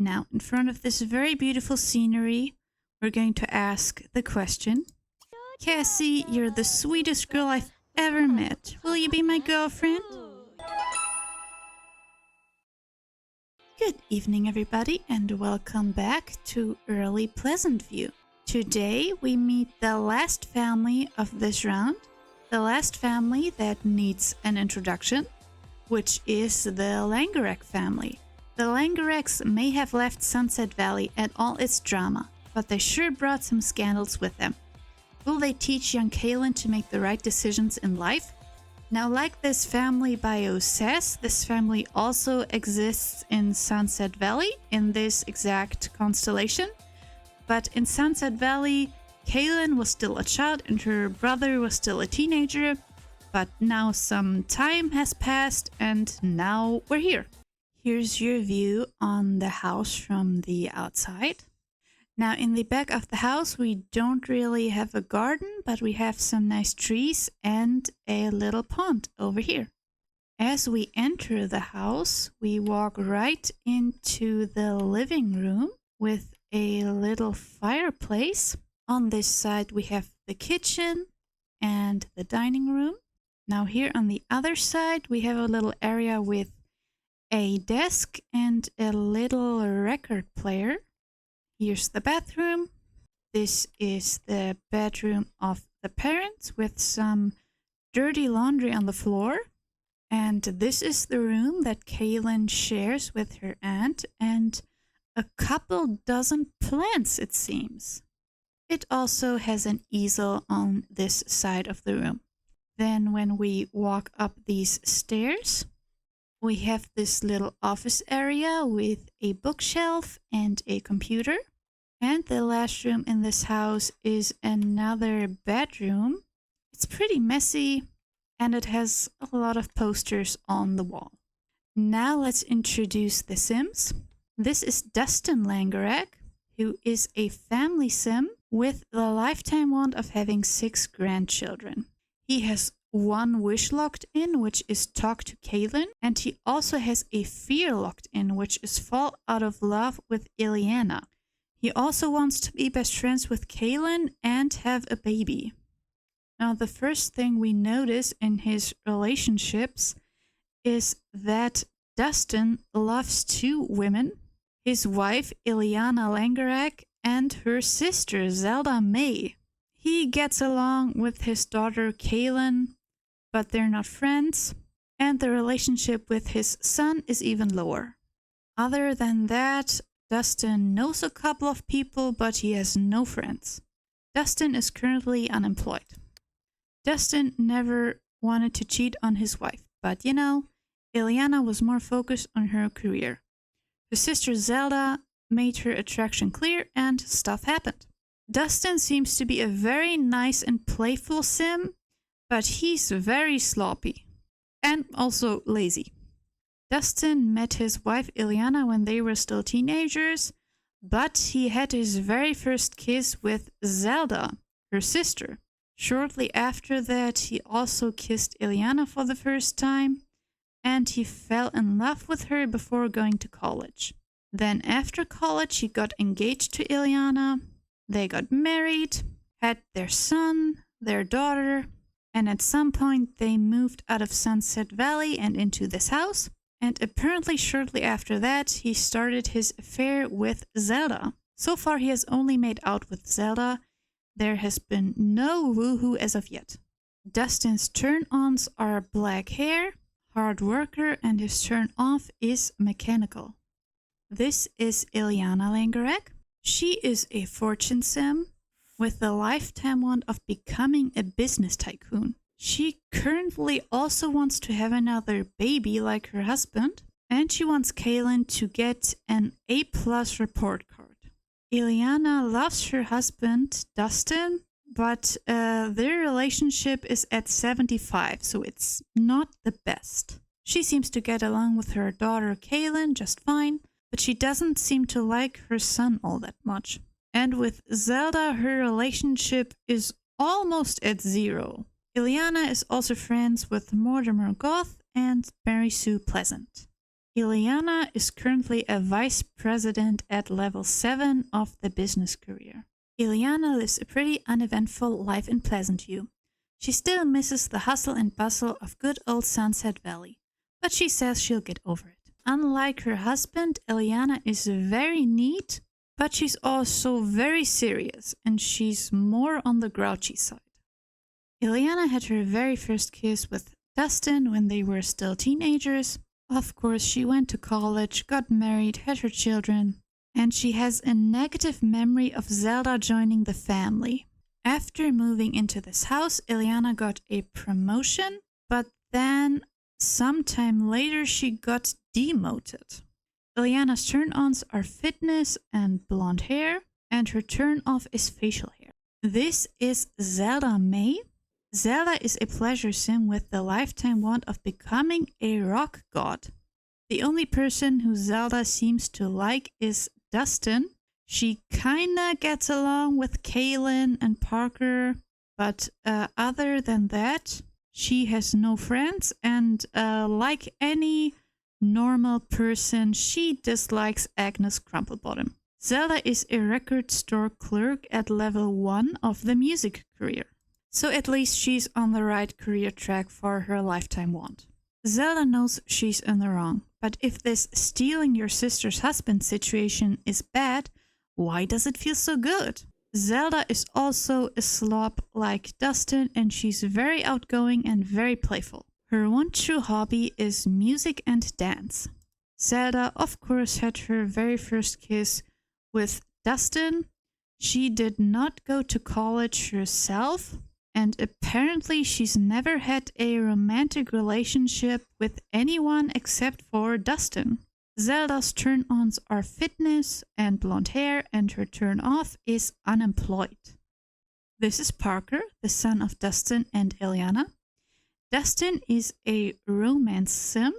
Now, in front of this very beautiful scenery, we're going to ask the question. Cassie, you're the sweetest girl I've ever met. Will you be my girlfriend? Good evening, everybody, and welcome back to early Pleasantview. Today, we meet the last family of this round, the last family that needs an introduction, which is the Langerak family. The Langeraks may have left Sunset Valley and all its drama, but they sure brought some scandals with them. Will they teach young Kaylynn to make the right decisions in life? Now, like this family bio says, this family also exists in Sunset Valley in this exact constellation. But in Sunset Valley, Kaylynn was still a child and her brother was still a teenager. But now some time has passed and now we're here. Here's your view on the house from the outside. Now, in the back of the house, we don't really have a garden, but we have some nice trees and a little pond over here. As we enter the house, we walk right into the living room with a little fireplace. On this side, we have the kitchen and the dining room. Now, here on the other side, we have a little area with a desk and a little record player. Here's the bathroom. This is the bedroom of the parents with some dirty laundry on the floor. And this is the room that Kaylynn shares with her aunt and a couple dozen plants, it seems. It also has an easel on this side of the room. Then when we walk up these stairs, we have this little office area with a bookshelf and a computer. And the last room in this house is another bedroom. It's pretty messy and it has a lot of posters on the wall. Now let's introduce the Sims. This is Dustin Langerak, who is a family Sim with the lifetime want of having 6 grandchildren. He has one wish locked in, which is talk to Kaylynn, and he also has a fear locked in, which is fall out of love with Ileana. He also wants to be best friends with Kaylynn and have a baby. Now, the first thing we notice in his relationships is that Dustin loves 2 women, his wife Ileana Langerak and her sister Zelda May. He gets along with his daughter Kaylynn, but they're not friends, and the relationship with his son is even lower. Other than that, Dustin knows a couple of people, but he has no friends. Dustin is currently unemployed. Dustin never wanted to cheat on his wife, but you know, Ileana was more focused on her career. Her sister Zelda made her attraction clear and stuff happened. Dustin seems to be a very nice and playful Sim, but he's very sloppy and also lazy. Dustin met his wife Ileana when they were still teenagers, but he had his very first kiss with Zelda, her sister. Shortly after that, he also kissed Ileana for the first time, and he fell in love with her before going to college. Then after college, he got engaged to Ileana. They got married, had their son, their daughter, and at some point they moved out of Sunset Valley and into this house. And apparently shortly after that, he started his affair with Zelda. So far, he has only made out with Zelda. There has been no woohoo as of yet. Dustin's turn-ons are black hair, hard worker, and his turn-off is mechanical. This is Ileana Langerak. She is a fortune Sim with the lifetime want of becoming a business tycoon. She currently also wants to have another baby like her husband, and she wants Kaylynn to get an A+ report card. Ileana loves her husband, Dustin, but their relationship is at 75, so it's not the best. She seems to get along with her daughter Kaylynn just fine, but she doesn't seem to like her son all that much. And with Zelda, her relationship is almost at 0. Ileana is also friends with Mortimer Goth and Mary Sue Pleasant. Ileana is currently a vice president at level 7 of the business career. Ileana lives a pretty uneventful life in Pleasantview. She still misses the hustle and bustle of good old Sunset Valley, but she says she'll get over it. Unlike her husband, Ileana is very neat, but she's also very serious, and she's more on the grouchy side. Ileana had her very first kiss with Dustin when they were still teenagers. Of course, she went to college, got married, had her children, and she has a negative memory of Zelda joining the family. After moving into this house, Ileana got a promotion, but then sometime later she got demoted. Ileana's turn-ons are fitness and blonde hair, and her turn-off is facial hair. This is Zelda May. Zelda is a pleasure sim with the lifetime want of becoming a rock god. The only person who Zelda seems to like is Dustin. She kinda gets along with Kaylynn and Parker, but other than that, she has no friends, and like any normal person, she dislikes Agnes Crumplebottom. Zelda is a record store clerk at level 1 of the music career. So at least she's on the right career track for her lifetime want. Zelda knows she's in the wrong, but if this stealing your sister's husband situation is bad, why does it feel so good? Zelda is also a slob like Dustin, and she's very outgoing and very playful. Her one true hobby is music and dance. Zelda, of course, had her very first kiss with Dustin. She did not go to college herself, and apparently she's never had a romantic relationship with anyone except for Dustin. Zelda's turn-ons are fitness and blonde hair, and her turn-off is unemployed. This is Parker, the son of Dustin and Ileana. Dustin is a romance sim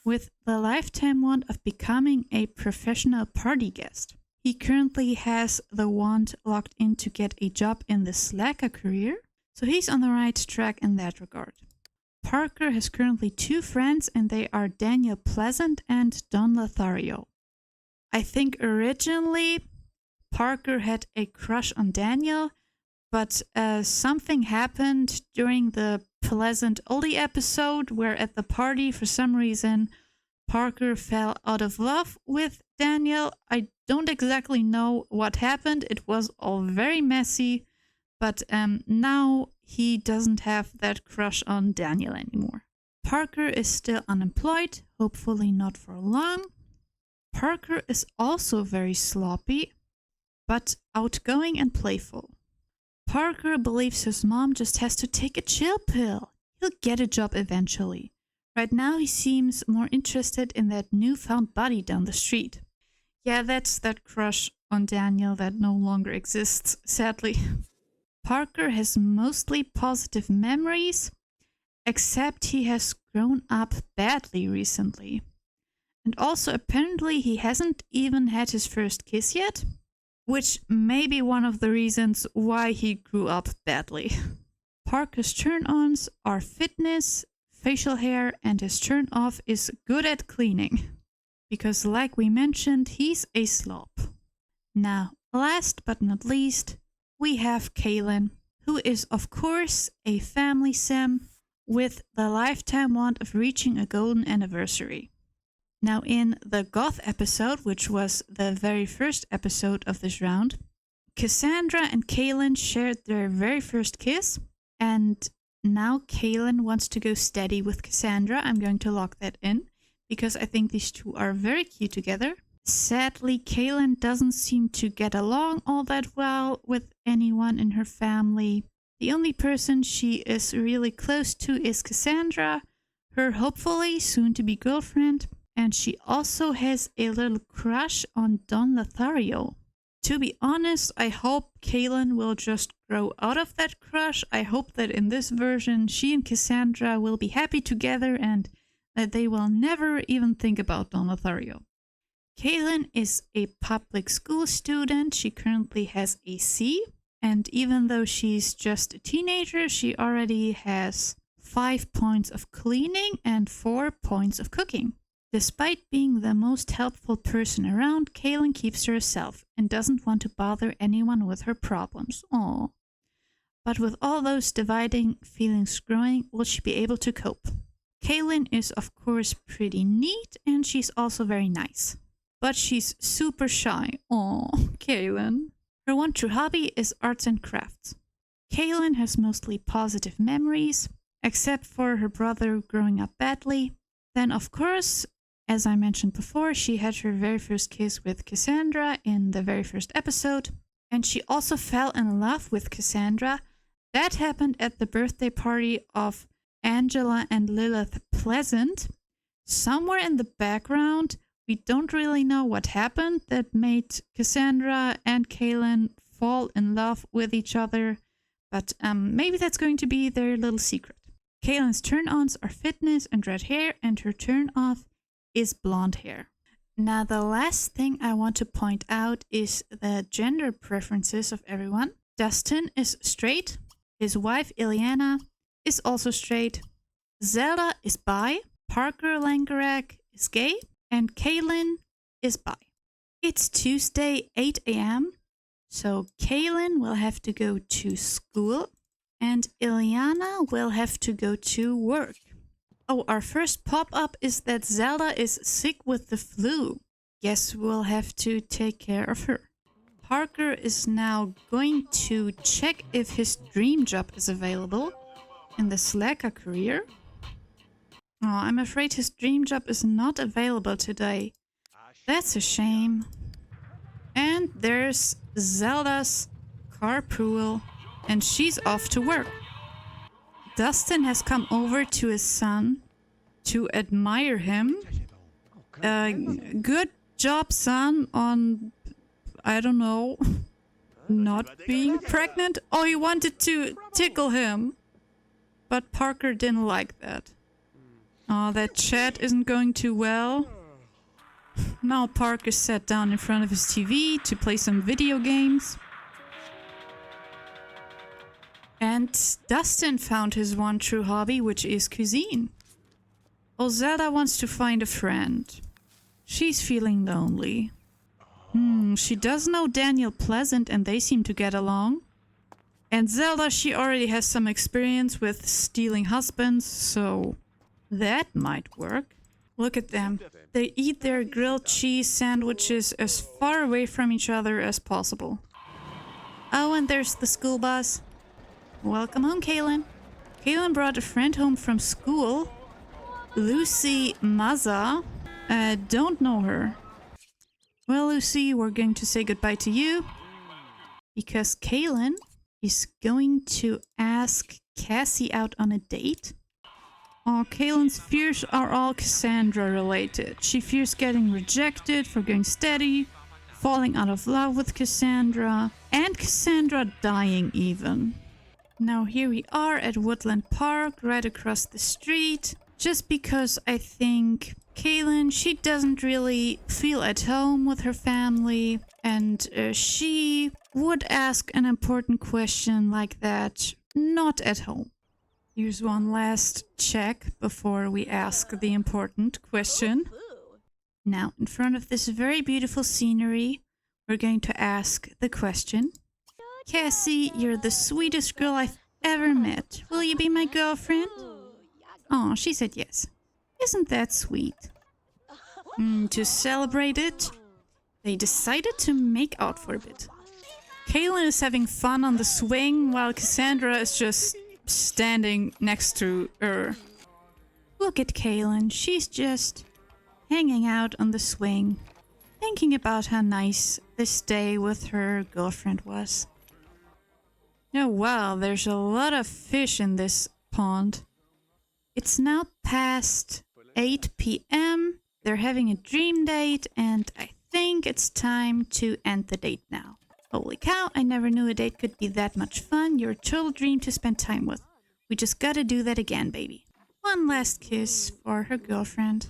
with the lifetime want of becoming a professional party guest. He currently has the want locked in to get a job in the slacker career, so he's on the right track in that regard. Parker has currently 2 friends, and they are Daniel Pleasant and Don Lothario. I think originally Parker had a crush on Daniel, but something happened during the Pleasant Oldie episode where at the party, for some reason, Parker fell out of love with Daniel. I don't exactly know what happened. It was all very messy, but now he doesn't have that crush on Daniel anymore. Parker is still unemployed, hopefully not for long. Parker is also very sloppy, but outgoing and playful. Parker believes his mom just has to take a chill pill. He'll get a job eventually. Right now he seems more interested in that newfound buddy down the street. Yeah, that's that crush on Daniel that no longer exists, sadly. Parker has mostly positive memories, except he has grown up badly recently. And also apparently he hasn't even had his first kiss yet, which may be one of the reasons why he grew up badly. Parker's turn-ons are fitness, facial hair, and his turn-off is good at cleaning. Because like we mentioned, he's a slob. Now, last but not least, we have Kaylynn, who is of course a family sim with the lifetime want of reaching a golden anniversary. Now in the Goth episode, which was the very first episode of this round, Cassandra and Kaylynn shared their very first kiss, and now Kaylynn wants to go steady with Cassandra. I'm going to lock that in because I think these two are very cute together. Sadly, Kaylynn doesn't seem to get along all that well with anyone in her family. The only person she is really close to is Cassandra, her hopefully soon-to-be girlfriend, and she also has a little crush on Don Lothario. To be honest, I hope Kaylynn will just grow out of that crush. I hope that in this version she and Cassandra will be happy together and that they will never even think about Don Lothario. Kaylynn is a public school student. She currently has a C, and even though she's just a teenager, she already has 5 points of cleaning and 4 points of cooking. Despite being the most helpful person around, Kaylynn keeps to herself and doesn't want to bother anyone with her problems. Aww. But with all those dividing feelings growing, will she be able to cope? Kaylynn is of course pretty neat and she's also very nice. But she's super shy. Aww, Kaylynn. Her one true hobby is arts and crafts. Kaylynn has mostly positive memories, except for her brother growing up badly. Then of course, as I mentioned before, she had her very first kiss with Cassandra in the very first episode. And she also fell in love with Cassandra. That happened at the birthday party of Angela and Lilith Pleasant. Somewhere in the background, we don't really know what happened that made Cassandra and Kaylynn fall in love with each other. But maybe that's going to be their little secret. Kaylynn's turn-ons are fitness and red hair, and her turn-off is blonde hair. Now, the last thing I want to point out is the gender preferences of everyone. Dustin is straight. His wife, Ileana, is also straight. Zelda is bi. Parker Langerak is gay. And Kaylynn is bi. It's Tuesday, 8 a.m. So Kaylynn will have to go to school. And Ileana will have to go to work. Oh, our first pop-up is that Zelda is sick with the flu. Guess we'll have to take care of her. Parker is now going to check if his dream job is available in the Slacker career. Oh, I'm afraid his dream job is not available today. That's a shame. And there's Zelda's carpool, and she's off to work. Dustin has come over to his son to admire him. Good job, son, on, I don't know, not being pregnant. Oh, he wanted to tickle him. But Parker didn't like that. Oh, that chat isn't going too well. Now Parker sat down in front of his TV to play some video games. And Dustin found his one true hobby, which is cuisine. Oh, Zelda wants to find a friend. She's feeling lonely. She does know Daniel Pleasant and they seem to get along. And Zelda, she already has some experience with stealing husbands, so that might work. Look at them. They eat their grilled cheese sandwiches as far away from each other as possible. Oh, and there's the school bus. Welcome home, Kaylynn. Kaylynn brought a friend home from school. Lucy Maza. Don't know her. Well, Lucy, we're going to say goodbye to you. Because Kaylynn is going to ask Cassie out on a date. Oh, Kaylynn's fears are all Cassandra related. She fears getting rejected for going steady, falling out of love with Cassandra, and Cassandra dying even. Now here we are at Woodland Park, right across the street. Just because I think Kaylynn, she doesn't really feel at home with her family, and she would ask an important question like that not at home. Here's one last check before we ask the important question. Now, in front of this very beautiful scenery, we're going to ask the question. Cassie, you're the sweetest girl I've ever met. Will you be my girlfriend? Oh, she said yes. Isn't that sweet? To celebrate it, they decided to make out for a bit. Kaylynn is having fun on the swing while Cassandra is just standing next to her. Look at Kaylynn, she's just hanging out on the swing, thinking about how nice this day with her girlfriend was. Oh wow, there's a lot of fish in this pond. It's now past 8 p.m. They're having a dream date, and I think it's time to end the date now. Holy cow, I never knew a date could be that much fun. You're a total dream to spend time with. We just gotta do that again, baby. One last kiss for her girlfriend.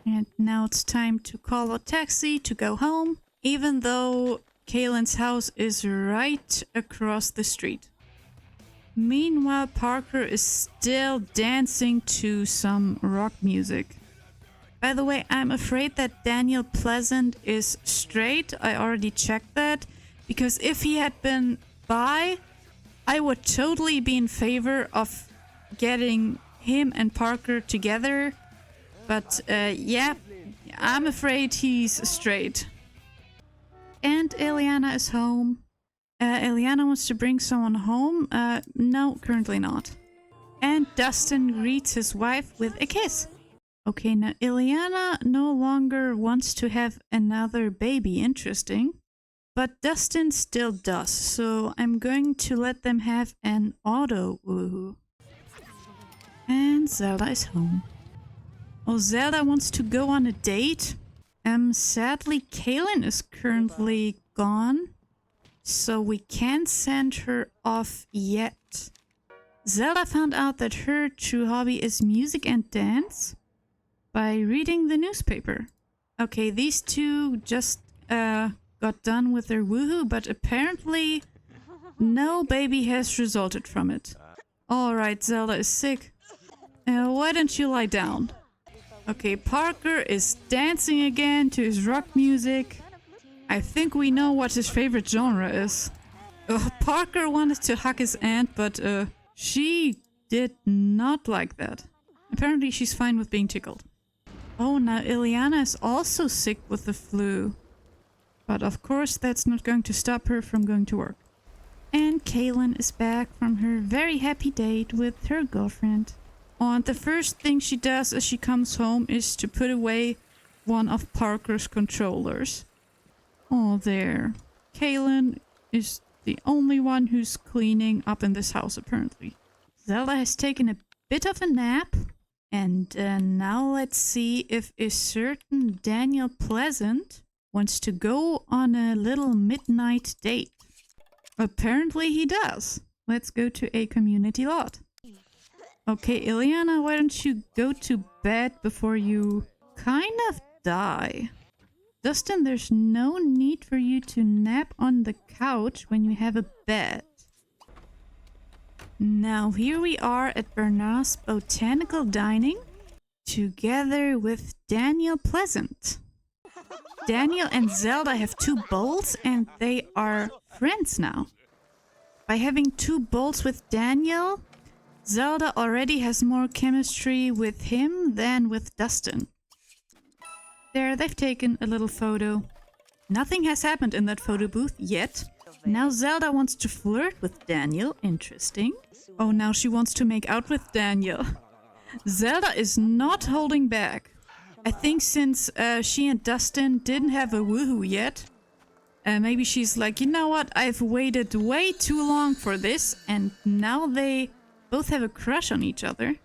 And now it's time to call a taxi to go home, even though Kaylynn's house is right across the street. Meanwhile, Parker is still dancing to some rock music. By the way, I'm afraid that Daniel Pleasant is straight. I already checked that. Because if he had been bi, I would totally be in favor of getting him and Parker together. But yeah, I'm afraid he's straight. And Eliana is home. Eliana wants to bring someone home. No, currently not. And Dustin greets his wife with a kiss. Okay, now Eliana no longer wants to have another baby. Interesting. But Dustin still does, so I'm going to let them have an auto woohoo. And Zelda is home. Oh, Zelda wants to go on a date. Sadly, Kaylynn is currently gone, so we can't send her off yet. Zelda found out that her true hobby is music and dance by reading the newspaper. Okay, these two just got done with their woohoo, but apparently no baby has resulted from it. Alright, Zelda is sick. Why don't you lie down? Okay, Parker is dancing again to his rock music. I think we know what his favorite genre is. Parker wanted to hug his aunt, but she did not like that. Apparently she's fine with being tickled. Oh, now Ileana is also sick with the flu. But of course that's not going to stop her from going to work. And Kaylynn is back from her very happy date with her girlfriend. And the first thing she does as she comes home is to put away one of Parker's controllers. Oh, there. Kaylynn is the only one who's cleaning up in this house, apparently. Zelda has taken a bit of a nap. And now let's see if a certain Daniel Pleasant wants to go on a little midnight date. Apparently he does. Let's go to a community lot. Okay, Ileana, why don't you go to bed before you kind of die? Dustin, there's no need for you to nap on the couch when you have a bed. Now here we are at Bernard's Botanical Dining together with Daniel Pleasant. Daniel and Zelda have 2 bowls and they are friends now. By having 2 bowls with Daniel, Zelda already has more chemistry with him than with Dustin. There, they've taken a little photo. Nothing has happened in that photo booth yet. Now Zelda wants to flirt with Daniel. Interesting. Oh, now she wants to make out with Daniel. Zelda is not holding back. I think since she and Dustin didn't have a woohoo yet, maybe she's like, you know what, I've waited way too long for this, and now they both have a crush on each other.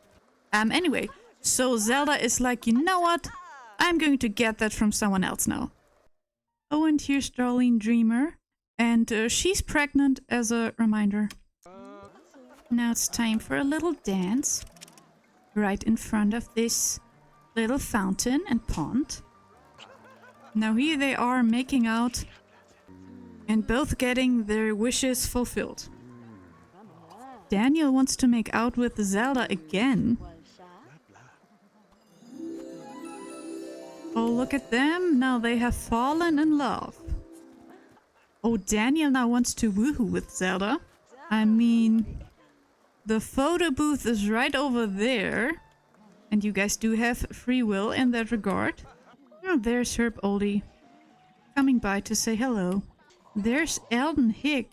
Anyway, so Zelda is like, you know what, I'm going to get that from someone else now. Oh, and here's Darlene Dreamer, and she's pregnant as a reminder. Now it's time for a little dance, right in front of this little fountain and pond. Now here they are making out and both getting their wishes fulfilled. Daniel wants to make out with Zelda again. Oh, look at them. Now they have fallen in love. Oh, Daniel now wants to woohoo with Zelda. I mean, the photo booth is right over there. And you guys do have free will in that regard. Oh, there's Herb Oldie coming by to say hello. There's Eldon Hick.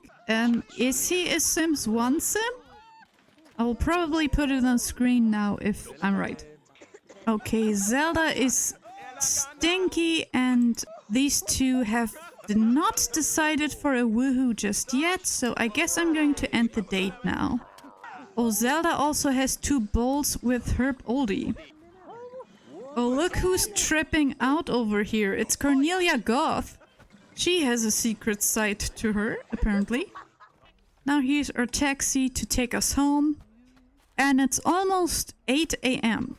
Is he a Sims 1 sim? I will probably put it on screen now if I'm right. Okay, Zelda is stinky and these two have not decided for a woohoo just yet, so I guess I'm going to end the date now. Oh, Zelda also has 2 bowls with Herb Oldie. Oh, look who's tripping out over here. It's Cornelia Goth. She has a secret side to her, apparently. Now here's our taxi to take us home. And it's almost 8 a.m.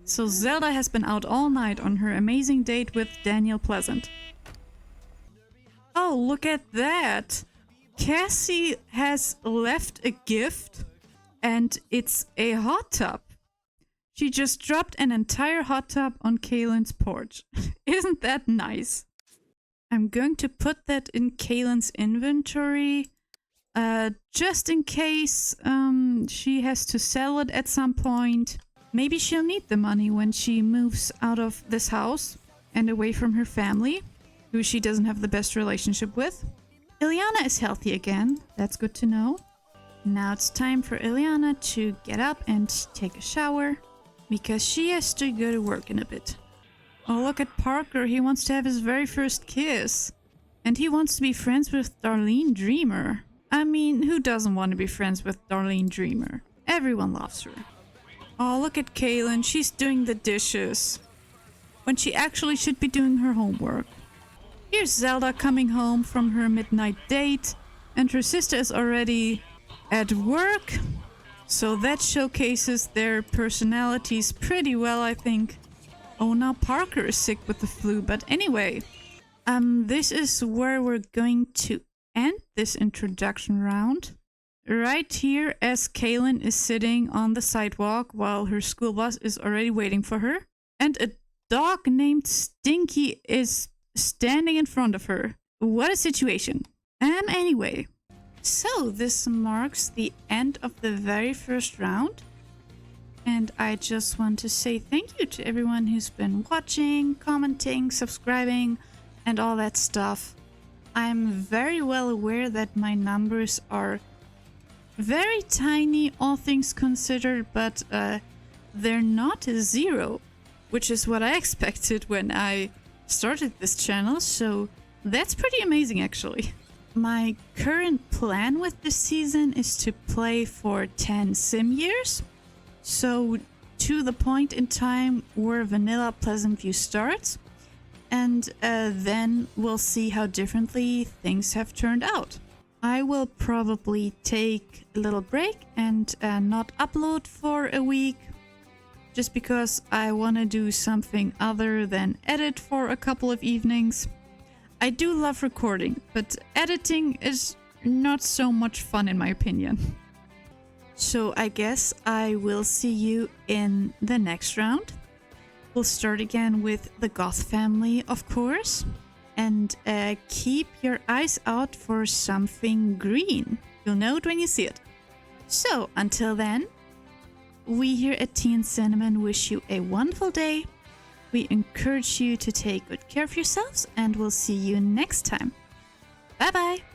So Zelda has been out all night on her amazing date with Daniel Pleasant. Oh, look at that! Cassie has left a gift. And it's a hot tub. She just dropped an entire hot tub on Kaylynn's porch. Isn't that nice? I'm going to put that in Kaylynn's inventory. Just in case she has to sell it at some point. Maybe she'll need the money when she moves out of this house and away from her family, who she doesn't have the best relationship with. Ileana is healthy again. That's good to know. Now it's time for Ileana to get up and take a shower, because she has to go to work in a bit. Oh, look at Parker. He wants to have his very first kiss. And he wants to be friends with Darlene Dreamer. I mean, who doesn't want to be friends with Darlene Dreamer? Everyone loves her. Oh, look at Kaylynn. She's doing the dishes, when she actually should be doing her homework. Here's Zelda coming home from her midnight date, and her sister is already at work. So that showcases their personalities pretty well, I think. Oh, now Parker is sick with the flu, but anyway, this is where we're going to end this introduction round. Right here, as Kaylynn is sitting on the sidewalk while her school bus is already waiting for her, and a dog named Stinky is standing in front of her. What a situation. Anyway, so this marks the end of the very first round. And I just want to say thank you to everyone who's been watching, commenting, subscribing, and all that stuff. I'm very well aware that my numbers are very tiny, all things considered, but they're not a zero, which is what I expected when I started this channel, so that's pretty amazing actually. My current plan with this season is to play for 10 sim years, so to the point in time where vanilla Pleasantview starts, and then we'll see how differently things have turned out. I will probably take a little break and not upload for a week, just because I want to do something other than edit for a couple of evenings. I do love recording, but editing is not so much fun in my opinion. So I guess I will see you in the next round. We'll start again with the Goth family, of course. And keep your eyes out for something green. You'll know it when you see it. So until then, we here at Tea and Cinnamon wish you a wonderful day. We encourage you to take good care of yourselves, and we'll see you next time. Bye bye!